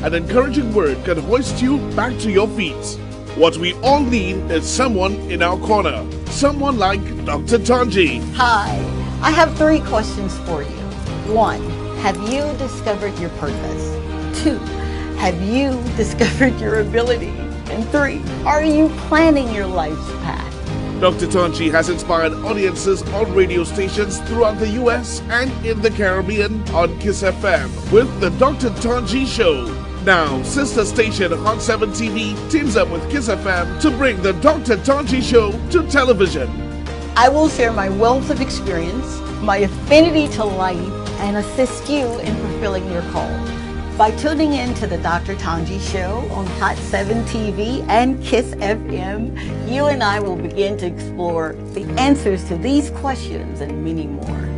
An encouraging word can hoist you back to your feet. What we all need is someone in our corner. Someone like Dr. Tanji. Hi, I have 3 questions for you. 1, have you discovered your purpose? 2, have you discovered your ability? And 3, are you planning your life's path? Dr. Tanji has inspired audiences on radio stations throughout the US and in the Caribbean on KISS FM with the Dr. Tanji Show. Now, sister station Hot 7 TV teams up with KISS FM to bring the Dr. Tanji Show to television. I will share my wealth of experience, my affinity to life, and assist you in fulfilling your call. By tuning in to the Dr. Tanji Show on Hot 7 TV and KISS FM, you and I will begin to explore the answers to these questions and many more.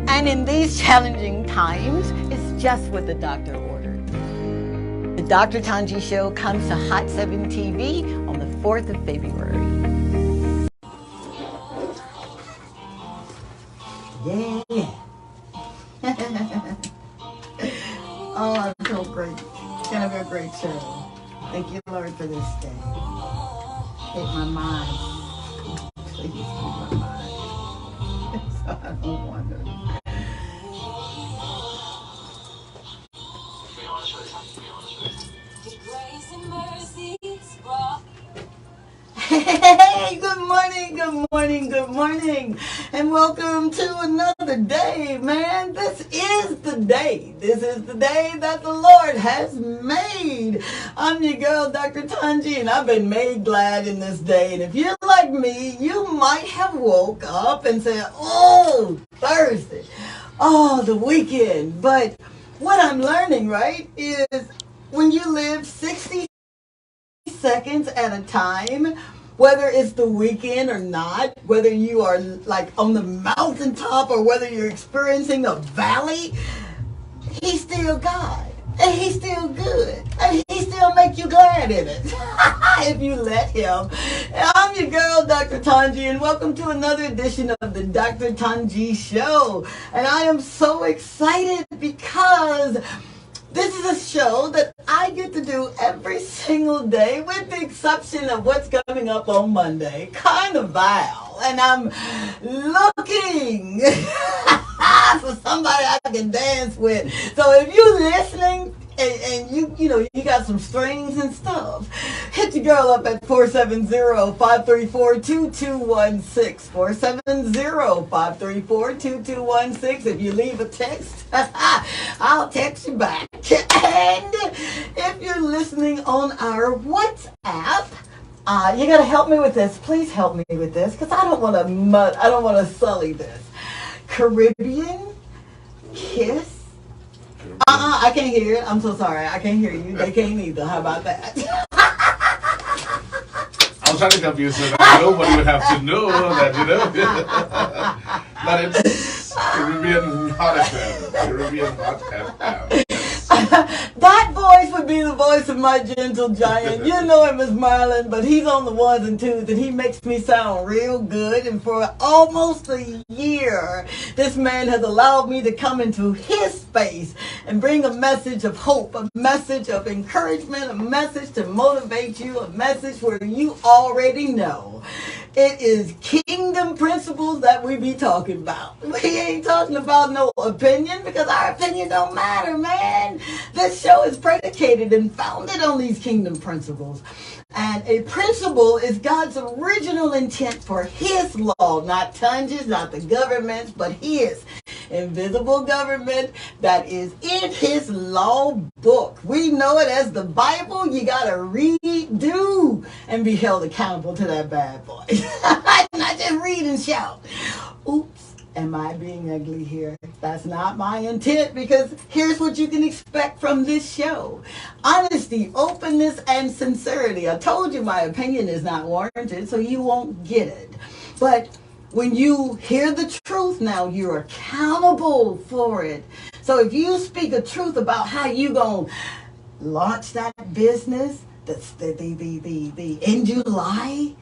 And in these challenging times, it's just what the doctor ordered. The Dr. Tanji Show comes to Hot 7 TV on the 4th of February. Yeah. Oh, I feel great. It's going to be a great show. Thank you, Lord, for this day. Take my mind. Please keep my mind. So I don't wander. Hey, good morning, good morning, good morning, and welcome to another day, man. This is the day. This is the day that the Lord has made. I'm your girl, Dr. Tanji, and I've been made glad in this day. And if you're like me, you might have woke up and said, oh, Thursday, oh, the weekend. But what I'm learning, right, is when you live 60 seconds at a time, whether it's the weekend or not, whether you are like on the mountaintop or whether you're experiencing a valley, he's still God. And he's still good. And he still make you glad in it. If you let him. And I'm your girl, Dr. Tanji, and welcome to another edition of the Dr. Tanji Show. And I am so excited because this is a show that I get to do every single day with the exception of what's coming up on Monday, Carnival. And I'm looking for somebody I can dance with. So if you're listening and you got some strings and stuff, hit your girl up at 470-534-2216. 470-534-2216. If you leave a text, I'll text you back. And if you're listening on our WhatsApp, you gotta help me with this. Please help me with this, because I don't want to sully this. Caribbean kiss. I can't hear it. I'm so sorry. I can't hear you. They can't either. How about that? I was trying to confuse you. Nobody would have to know that, that it's Caribbean Hot FM. Caribbean Hot FM. That voice would be the voice of my gentle giant. You know him as Marlon, but he's on the ones and twos, and he makes me sound real good. And for almost a year, this man has allowed me to come into his space and bring a message of hope, a message of encouragement, a message to motivate you, a message where you already know. It is kingdom principles that we be talking about. We ain't talking about no opinion, because our opinion don't matter, man. This show is predicated and founded on these kingdom principles. And a principle is God's original intent for his law, not Tanji's, not the government's, but his invisible government that is in his law book. We know it as the Bible. You got to read, do, and be held accountable to that bad boy. Not just read and shout. Oops, am I being ugly here? That's not my intent, because here's what you can expect from this show. Honesty, openness, and sincerity. I told you my opinion is not warranted, so you won't get it. But when you hear the truth now, you're accountable for it. So if you speak a truth about how you gonna launch that business, the in July,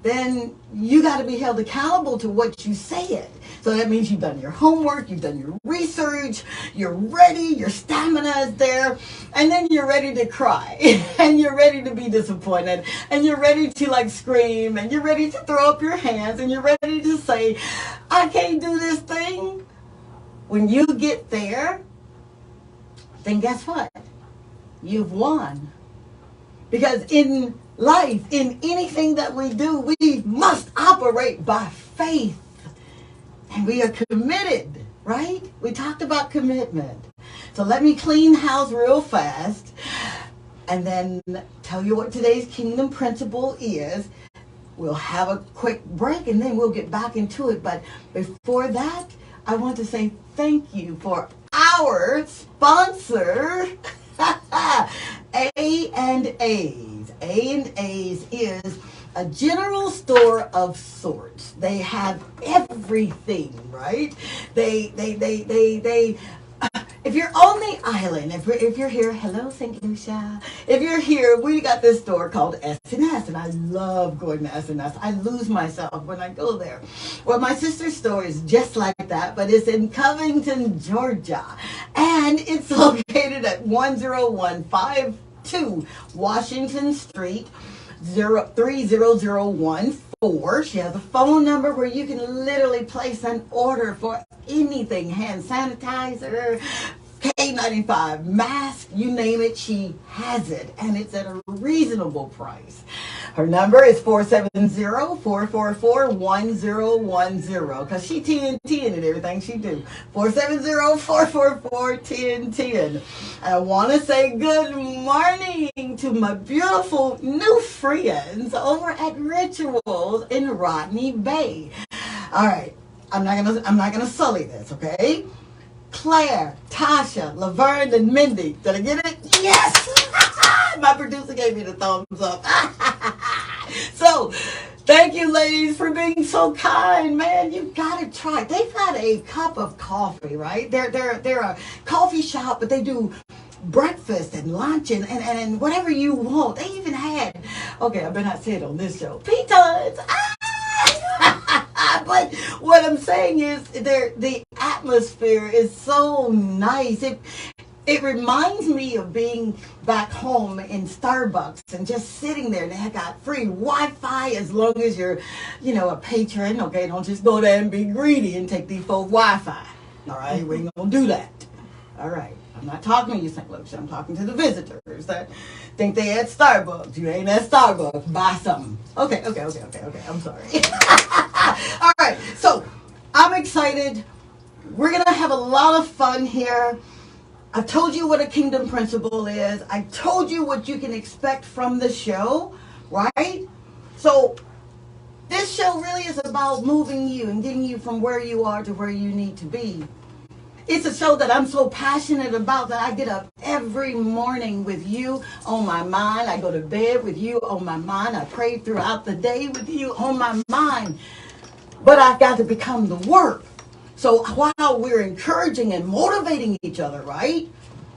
then you got to be held accountable to what you said. So that means you've done your homework, you've done your research, you're ready, your stamina is there, and then you're ready to cry, and you're ready to be disappointed, and you're ready to like scream, and you're ready to throw up your hands, and you're ready to say, I can't do this thing. When you get there, then guess what? You've won. Because in life, in anything that we do, we must operate by faith. And we are committed, right? We talked about commitment. So let me clean house real fast and then tell you what today's kingdom principle is. We'll have a quick break and then we'll get back into it. But before that, I want to say thank you for our sponsor, A&A's. A&A's is a general store of sorts. They have everything, right? They if you're on the island, if you're here, hello St. Lucia. If you're here, we got this store called S&S, and I love going to S&S. I lose myself when I go there. Well, my sister's store is just like that, but it's in Covington, Georgia, and it's located at 10152 Washington Street, 30014. She has a phone number where you can literally place an order for anything, hand sanitizer, K95, mask, you name it, she has it, and it's at a reasonable price. Her number is 470-444-1010, because she TNT in everything she do. 470-444-1010. I want to say good morning to my beautiful new friends over at Rituals in Rodney Bay. All right, I'm not gonna sully this, okay? Claire, Tasha, Laverne, and Mindy. Did I get it? Yes! My producer gave me the thumbs up. So, thank you, ladies, for being so kind. Man, you've got to try. They've got a cup of coffee, right? They're a coffee shop, but they do breakfast and lunch and whatever you want. They even had, okay, I better not say it on this show, pitons. But what I'm saying is the atmosphere is so nice. It reminds me of being back home in Starbucks and just sitting there. They got free Wi-Fi as long as you're, a patron. Okay, don't just go there and be greedy and take default Wi-Fi. All right, we ain't gonna do that. All right. I'm not talking to you, St. Lucia. I'm talking to the visitors that think they at Starbucks. You ain't at Starbucks. Buy something. Okay. I'm sorry. All right. So I'm excited. We're going to have a lot of fun here. I told you what a kingdom principle is. I told you what you can expect from the show, right? So this show really is about moving you and getting you from where you are to where you need to be. It's a show that I'm so passionate about that I get up every morning with you on my mind. I go to bed with you on my mind. I pray throughout the day with you on my mind. But I've got to become the work. So while we're encouraging and motivating each other, right,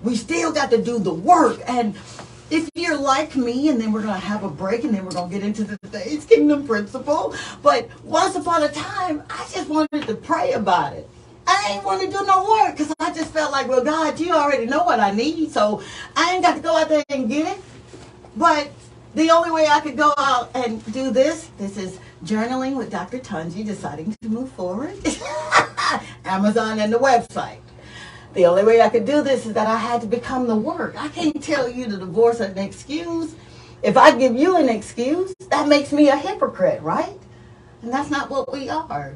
we still got to do the work. And if you're like me, and then we're going to have a break, and then we're going to get into today's kingdom principle. But once upon a time, I just wanted to pray about it. I ain't want to do no work because I just felt like, well, God, you already know what I need, so I ain't got to go out there and get it. But the only way I could go out and do this is journaling with Dr. Tunji, deciding to move forward. Amazon and the website. The only way I could do this is that I had to become the work. I can't tell you to divorce an excuse. If I give you an excuse, that makes me a hypocrite, right? And that's not what we are.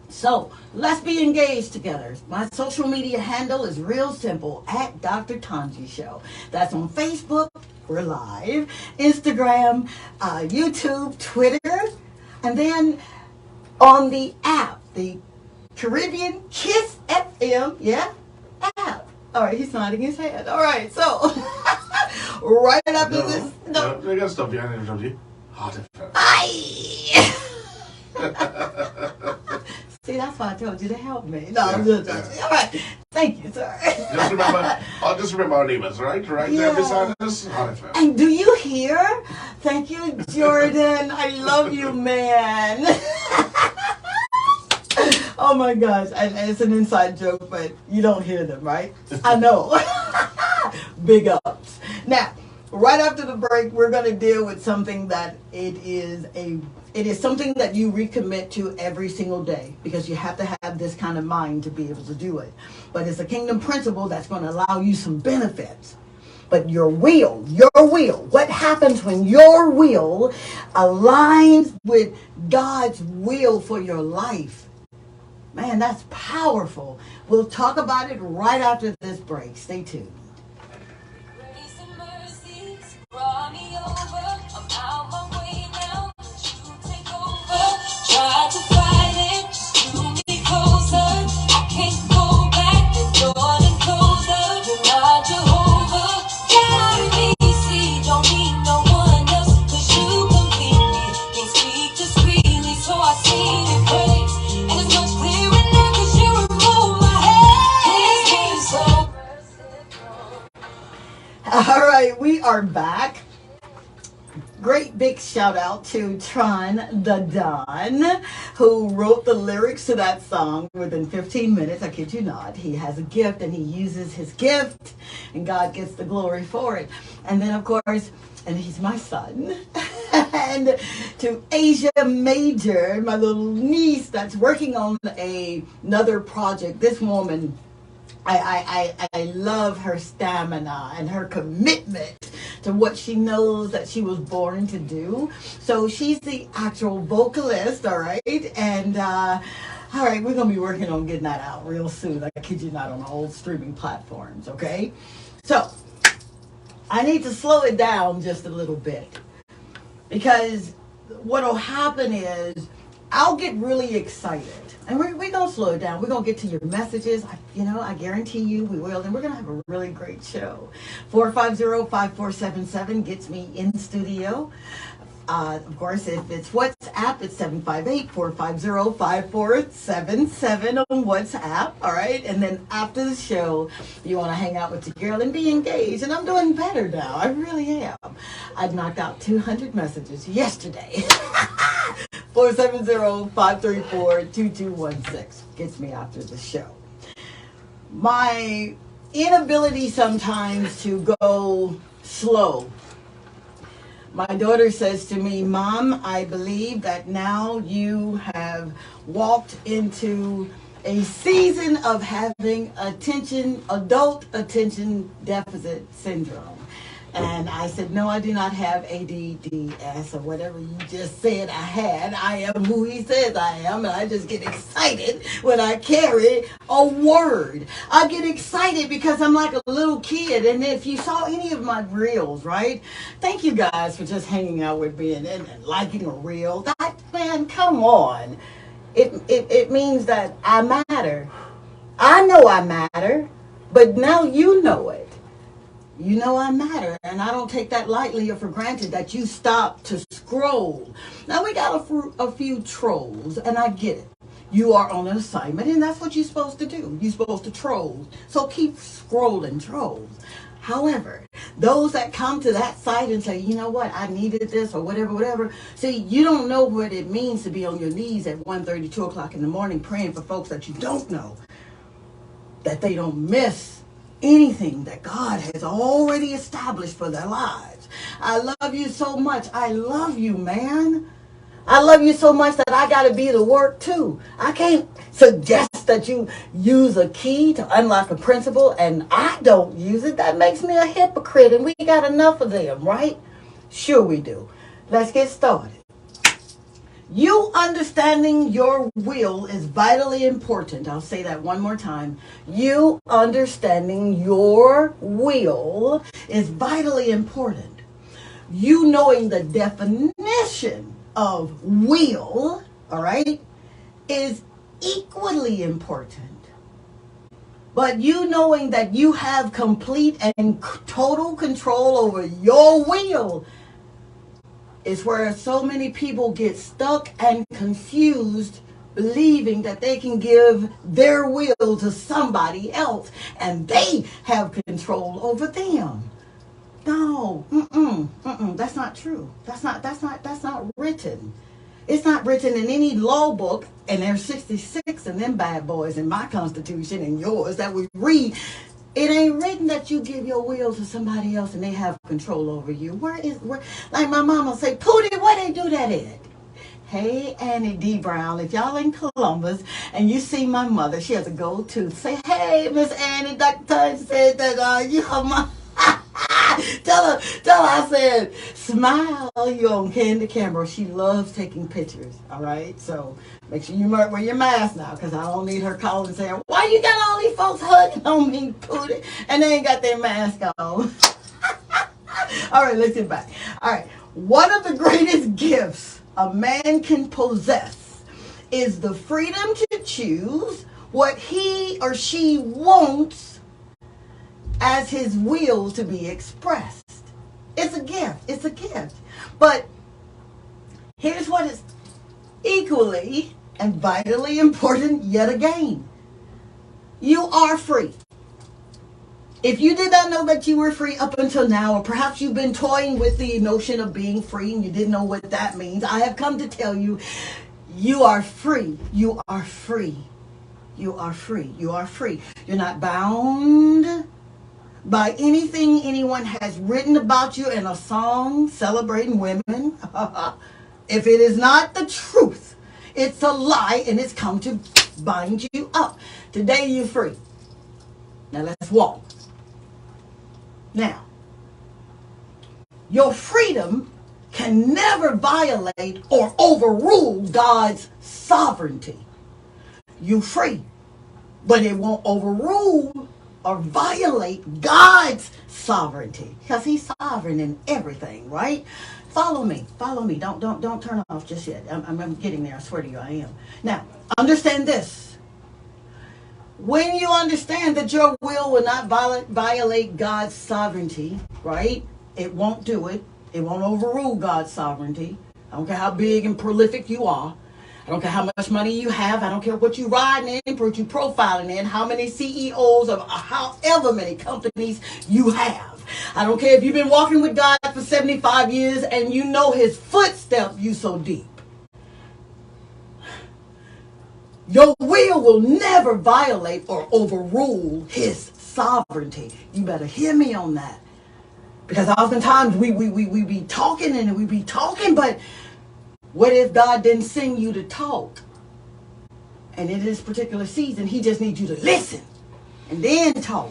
So, let's be engaged together. My social media handle is real simple, at Dr. Tanji Show. That's on Facebook, we're live, Instagram, YouTube, Twitter, and then on the app, the Caribbean KISS FM, app. All right, he's nodding his head. All right, so, right after this. No, I gotta stop you. I interrupt you. Hot FM. Aye! See, that's why I told you to help me. No, I'm just all right. Thank you, sir. Just remember our neighbors, right? Right there beside us, Hot FM. And do you hear? Thank you, Jordan. I love you, man. Oh my gosh. And it's an inside joke, but you don't hear them, right? I know. Big ups. Now, right after the break, we're going to deal with something that it is something that you recommit to every single day, because you have to have this kind of mind to be able to do it. But it's a kingdom principle that's going to allow you some benefits. But your will, what happens when your will aligns with God's will for your life? Man, that's powerful. We'll talk about it right after this break. Stay tuned. Grace and mercies brought me over. I'm out my way now. You take over. Try to fight it, just drew me closer. I can't go back. The door and closer. You're not Jehovah. Carry me, see, don't need no one else. 'Cause you complete me. Can't speak discreetly, so I sing and praise. And it's much clearer now 'cause you remove my hate. It's so merciful. All right, we are back. Great big shout out to Tron the Don, who wrote the lyrics to that song within 15 minutes. I kid you not. He has a gift and he uses his gift, and God gets the glory for it. And then, of course, and he's my son. And to Asia Major, my little niece that's working on another project. This woman, I love her stamina and her commitment to what she knows that she was born to do. So she's the actual vocalist, all right? And, all right, we're going to be working on getting that out real soon. I kid you not, on the old streaming platforms, okay? So I need to slow it down just a little bit, because what'll happen is I'll get really excited. And we're going to slow it down. We're going to get to your messages. I guarantee you we will. And we're going to have a really great show. 450-5477 gets me in studio. Of course, if it's WhatsApp, it's 758-450-5477 on WhatsApp. All right. And then after the show, you want to hang out with your girl and be engaged. And I'm doing better now. I really am. I knocked out 200 messages yesterday. 470-534-2216 gets me after the show. My inability sometimes to go slow. My daughter says to me, Mom, I believe that now you have walked into a season of having adult attention deficit syndrome. And I said, no, I do not have ADDS or whatever you just said I had. I am who he says I am, and I just get excited when I carry a word. I get excited because I'm like a little kid. And if you saw any of my reels, right? Thank you guys for just hanging out with me and liking a reel. That, man, come on. It means that I matter. I know I matter, but now you know it. You know I matter, and I don't take that lightly or for granted that you stop to scroll. Now, we got a few trolls, and I get it. You are on an assignment, and that's what you're supposed to do. You're supposed to troll. So keep scrolling, trolls. However, those that come to that site and say, you know what, I needed this or whatever. See, you don't know what it means to be on your knees at 1:30, 2 o'clock in the morning praying for folks that you don't know, that they don't miss anything that God has already established for their lives. I love you so much. I love you, man. I love you so much that I got to be to work too. I can't suggest that you use a key to unlock a principle and I don't use it. That makes me a hypocrite, and we got enough of them, right? Sure we do. Let's get started. You understanding your will is vitally important. I'll say that one more time. You understanding your will is vitally important. You knowing the definition of will, all right, is equally important. But you knowing that you have complete and total control over your will is where so many people get stuck and confused believing that they can give their will to somebody else and they have control over them. No, that's not true. That's not written. It's not written in any law book, and there's 66 of them bad boys in my Constitution and yours that we read. It ain't written that you give your will to somebody else and they have control over you. Where like my mama say, Pootie, where they do that at? Hey, Annie D. Brown, if y'all in Columbus and you see my mother, she has a gold tooth. Say, hey, Miss Annie, Dr. Tudge said that you are my... tell her I said, smile, you on candid camera. She loves taking pictures, all right? So make sure you wear your mask now, because I don't need her calling and saying, why you got all these folks hugging on me, Pootie, and they ain't got their mask on. All right, let's get back. All right, one of the greatest gifts a man can possess is the freedom to choose what he or she wants as his will to be expressed. It's a gift. It's a gift. But here's what is equally and vitally important yet again. You are free. If you did not know that you were free up until now, or perhaps you've been toying with the notion of being free and you didn't know what that means, I have come to tell you, you are free. You are free. You are free. You are free. You're not bound by anything anyone has written about you in a song celebrating women. If it is not the truth, it's a lie, and it's come to bind you up. Today you're free. Now let's walk. Now, your freedom can never violate or overrule God's sovereignty. You're free, but it won't overrule or violate God's sovereignty, because He's sovereign in everything, right? Follow me. Don't turn off just yet. I'm getting there. I swear to you, I am. Now, understand this. When you understand that your will not violate God's sovereignty, right? It won't do it. It won't overrule God's sovereignty. I don't care how big and prolific you are. I don't care how much money you have. I don't care what you riding in, what you profiling in, how many CEOs of however many companies you have. I don't care if you've been walking with God for 75 years and you know His footsteps you so deep. Your will never violate or overrule His sovereignty. You better hear me on that. Because oftentimes we be talking and we be talking, but what if God didn't send you to talk? And in this particular season, He just needs you to listen and then talk.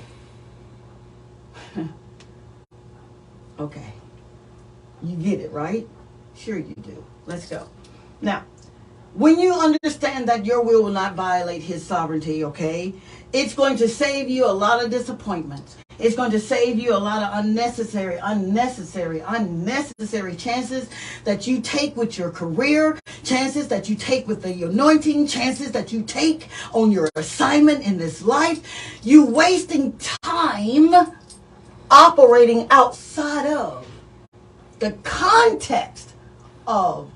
Okay. You get it, right? Sure you do. Let's go. Now, when you understand that your will not violate His sovereignty, okay, it's going to save you a lot of disappointments. It's going to save you a lot of unnecessary chances that you take with your career, chances that you take with the anointing, chances that you take on your assignment in this life. You wasting time operating outside of the context of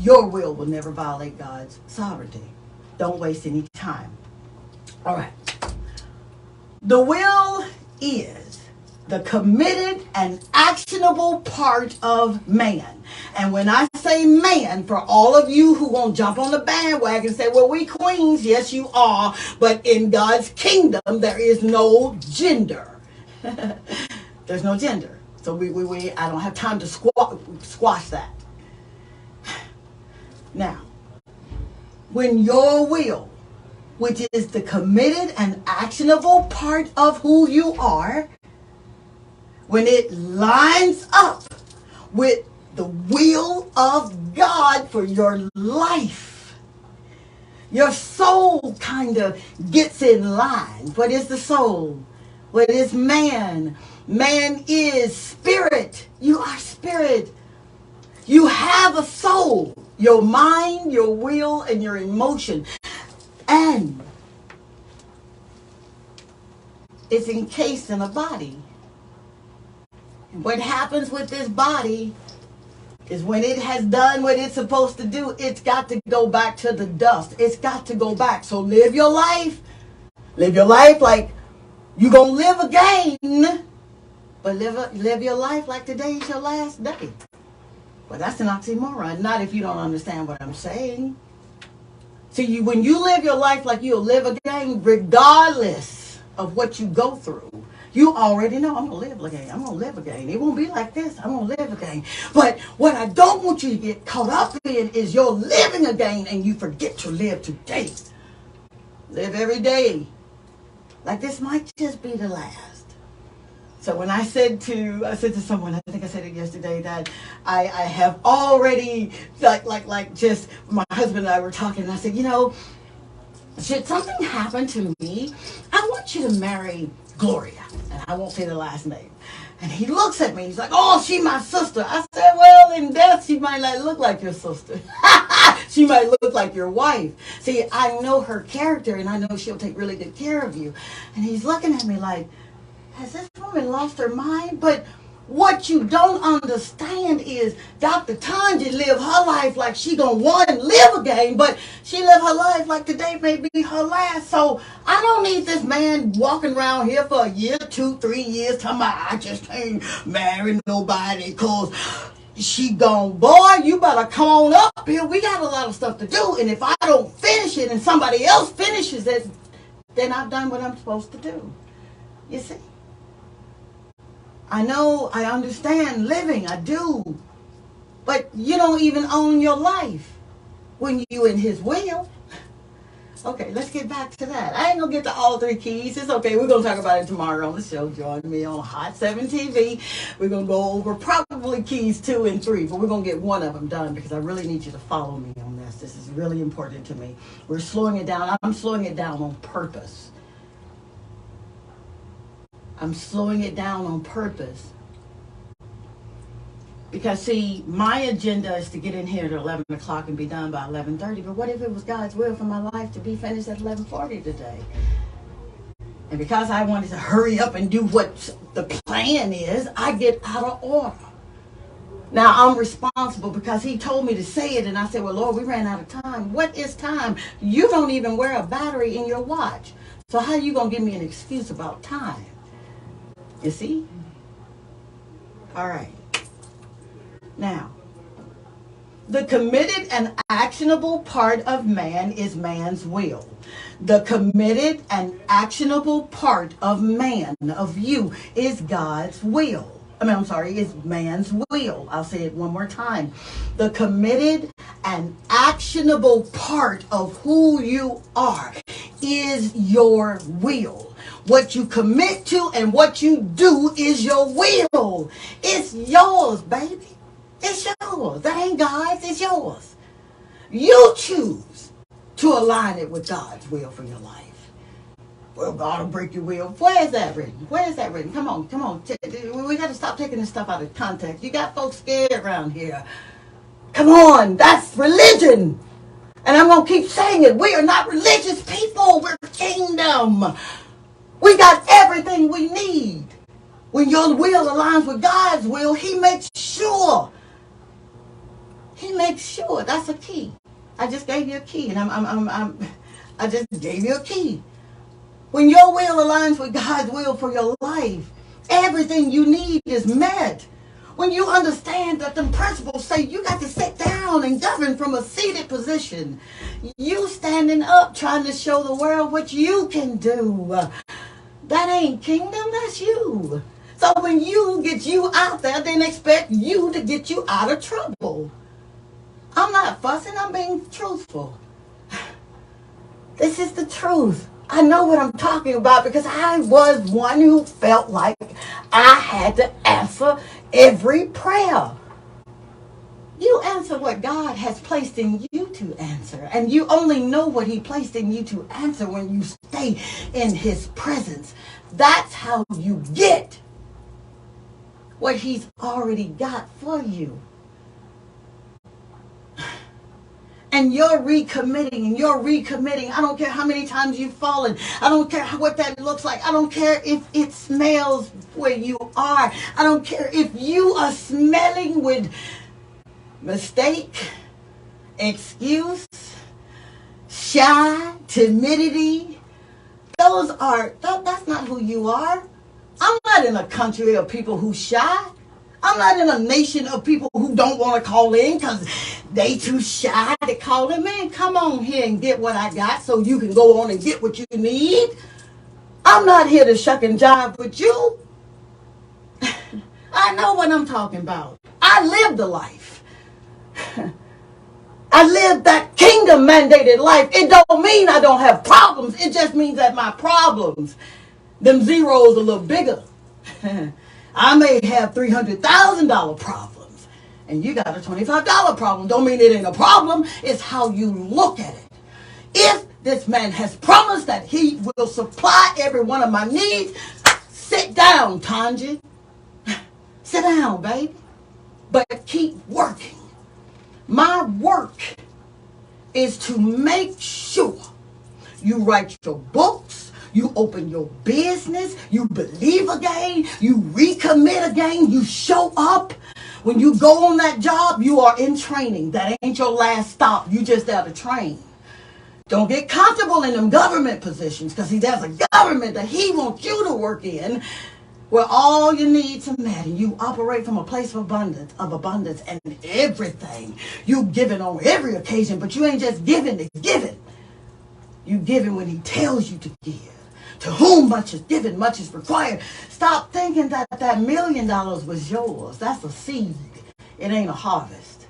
your will never violate God's sovereignty. Don't waste any time. All right. The will is the committed and actionable part of man. And when I say man, for all of you who won't jump on the bandwagon and say, well, we queens, yes, you are. But in God's kingdom, there is no gender. There's no gender. So I don't have time to squash that. Now, when your will, which is the committed and actionable part of who you are, when it lines up with the will of God for your life, your soul kind of gets in line. What is the soul? What is man? Man is spirit. You are spirit. You have a soul. Your mind, your will, and your emotion. And it's encased in a body. What happens with this body is when it has done what it's supposed to do, it's got to go back to the dust. It's got to go back. So live your life. Live your life like you're going to live again. But live your life like today's your last day. Well, that's an oxymoron. Not if you don't understand what I'm saying. See, when you live your life like you'll live again, regardless of what you go through, you already know, I'm going to live again. I'm going to live again. It won't be like this. I'm going to live again. But what I don't want you to get caught up in is you're living again and you forget to live today. Live every day. Like this might just be the last. So when I said to someone, I think I said it yesterday, that I have already, like just my husband and I were talking, and I said, you know, should something happen to me, I want you to marry Gloria, and I won't say the last name. And he looks at me, he's like, oh, she my sister. I said, well, in death, she might not look like your sister. She might look like your wife. See, I know her character, and I know she'll take really good care of you. And he's looking at me like, has this woman lost her mind? But what you don't understand is Dr. Tanji lived her life like she gonna live again, but she lived her life like today may be her last. So I don't need this man walking around here for a year, 2, 3 years, talking about I just ain't marry nobody because she gone. Boy, you better come on up here. We got a lot of stuff to do, and if I don't finish it and somebody else finishes it, then I've done what I'm supposed to do. You see? I know, I understand living, I do. But you don't even own your life when you in his will. Okay, let's get back to that. I ain't going to get to all 3 keys. It's okay. We're going to talk about it tomorrow on the show. Join me on Hot 7 TV. We're going to go over probably keys 2 and 3, but we're going to get one of them done because I really need you to follow me on this. This is really important to me. We're slowing it down. I'm slowing it down on purpose. I'm slowing it down on purpose. Because, see, my agenda is to get in here at 11 o'clock and be done by 11:30. But what if it was God's will for my life to be finished at 11:40 today? And because I wanted to hurry up and do what the plan is, I get out of order. Now, I'm responsible because he told me to say it. And I said, well, Lord, we ran out of time. What is time? You don't even wear a battery in your watch. So how are you going to give me an excuse about time? You see? All right. Now, the committed and actionable part of man is man's will. The committed and actionable part of man, of you, is God's will. Is man's will. I'll say it one more time. The committed and actionable part of who you are is your will. What you commit to and what you do is your will. It's yours, baby. It's yours. That ain't God's. It's yours. You choose to align it with God's will for your life. Well, God will break your will. Where is that written? Where is that written? Come on, come on. We got to stop taking this stuff out of context. You got folks scared around here. Come on, that's religion. And I'm going to keep saying it. We are not religious people. We're kingdom. We got everything we need. When your will aligns with God's will, He makes sure. He makes sure. That's a key. I just gave you a key, and I just gave you a key. When your will aligns with God's will for your life, everything you need is met. When you understand that the principles say you got to sit down and govern from a seated position, you standing up trying to show the world what you can do. That ain't kingdom, that's you. So when you get you out there, then expect you to get you out of trouble. I'm not fussing, I'm being truthful. This is the truth. I know what I'm talking about because I was one who felt like I had to answer every prayer. You answer what God has placed in you to answer. And you only know what He placed in you to answer when you stay in His presence. That's how you get what He's already got for you. And you're recommitting and you're recommitting. I don't care how many times you've fallen. I don't care what that looks like. I don't care if it smells where you are. I don't care if you are smelling with mistake, excuse, shy, timidity. That's not who you are. I'm not in a country of people who shy. I'm not in a nation of people who don't want to call in because they too shy to call in. Man, come on here and get what I got so you can go on and get what you need. I'm not here to shuck and jive with you. I know what I'm talking about. I live the life. I live that kingdom mandated life. It don't mean I don't have problems. It just means that my problems, them zeros a little bigger. I may have $300,000 problems and you got a $25 problem. Don't mean it ain't a problem. It's how you look at it. If this man has promised that he will supply every one of my needs, sit down, Tanji. Sit down, baby. But keep working. My work is to make sure you write your books, you open your business, you believe again, you recommit again, you show up. When you go on that job, you are in training. That ain't your last stop. You just there to train. Don't get comfortable in them government positions because there's a government that he wants you to work in where all your needs are met and you operate from a place of abundance and everything. You giving on every occasion, but you ain't just giving to giving. You giving when he tells you to give. To whom much is given, much is required. Stop thinking that $1 million was yours. That's a seed. It ain't a harvest.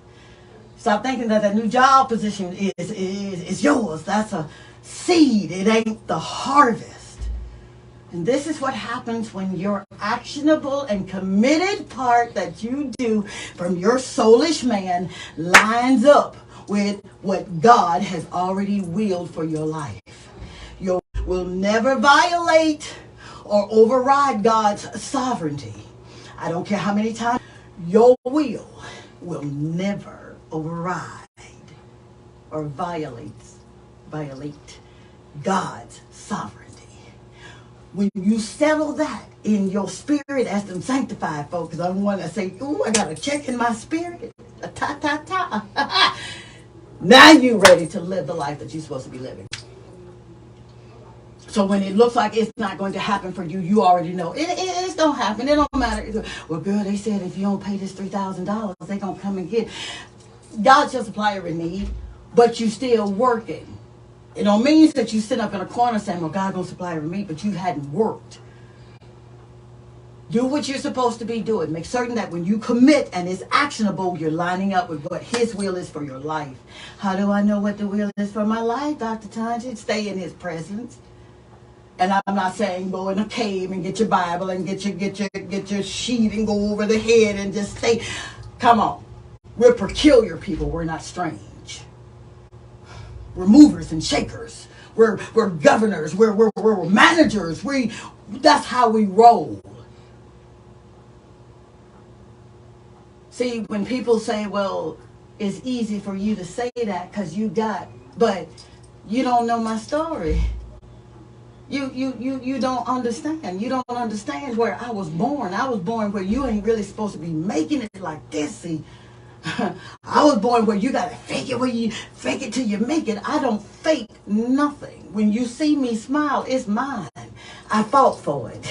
Stop thinking that that new job position is yours. That's a seed. It ain't the harvest. And this is what happens when your actionable and committed part that you do from your soulish man lines up with what God has already willed for your life. You will never violate or override God's sovereignty. I don't care how many times. Your will never override or violate God's sovereignty. When you settle that in your spirit as them sanctified folks, I'm the one that say, ooh, I got a check in my spirit. Now you're ready to live the life that you're supposed to be living. So when it looks like it's not going to happen for you, you already know. It's going to happen. It don't matter. Well, girl, they said if you don't pay this $3,000, they're going to come and get. God shall supply every need, but you still working. It don't mean that you sit up in a corner saying, well, God gonna supply every need, but you hadn't worked. Do what you're supposed to be doing. Make certain that when you commit and it's actionable, you're lining up with what his will is for your life. How do I know what the will is for my life, Dr. Tanji? Stay in his presence. And I'm not saying go in a cave and get your Bible and get your sheet and go over the head and just stay. Come on. We're peculiar people. We're not strange. We're movers and shakers. We're governors. We're managers. That's how we roll. See, when people say, well, it's easy for you to say that because you got, but you don't know my story. You don't understand. You don't understand where I was born. I was born where you ain't really supposed to be making it like this. See, I was born where you gotta fake it till you make it. I don't fake nothing. When you see me smile, it's mine. I fought for it.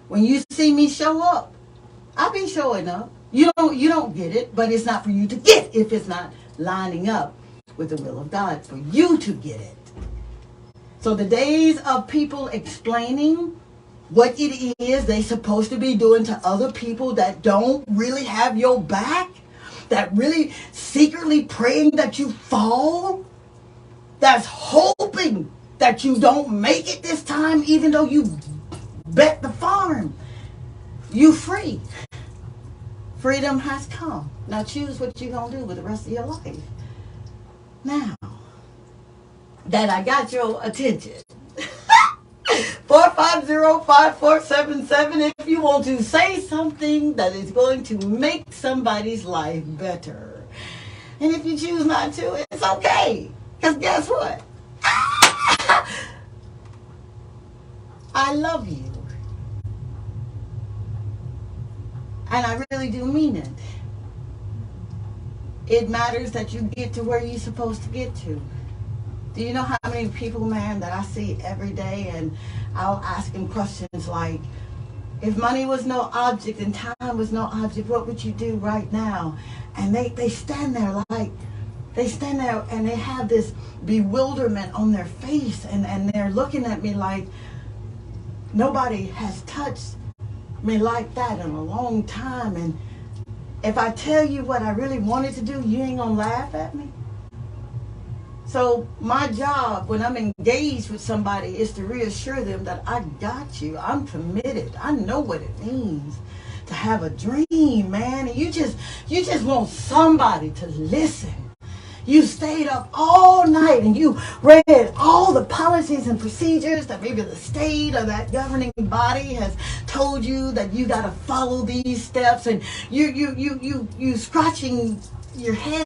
When you see me show up, I be showing up. You don't get it, but it's not for you to get if it's not lining up with the will of God for you to get it. So the days of people explaining what it is they supposed to be doing to other people that don't really have your back, that really secretly praying that you fall, that's hoping that you don't make it this time even though you bet the farm. You free. Freedom has come. Now choose what you're going to do with the rest of your life. Now that I got your attention. 450-5477 if you want to say something that is going to make somebody's life better. And if you choose not to, it's okay. Because guess what? I love you. And I really do mean it. It matters that you get to where you're supposed to get to. Do you know how many people, man, that I see every day, and I'll ask them questions like, if money was no object and time was no object, what would you do right now? And they stand there like, they stand there and they have this bewilderment on their face, and they're looking at me like, nobody has touched me like that in a long time. And if I tell you what I really wanted to do, you ain't gonna laugh at me. So my job when I'm engaged with somebody is to reassure them that I got you. I'm committed. I know what it means to have a dream, man. And you just want somebody to listen. You stayed up all night and you read all the policies and procedures that maybe the state or that governing body has told you that you got to follow these steps, and you scratching your head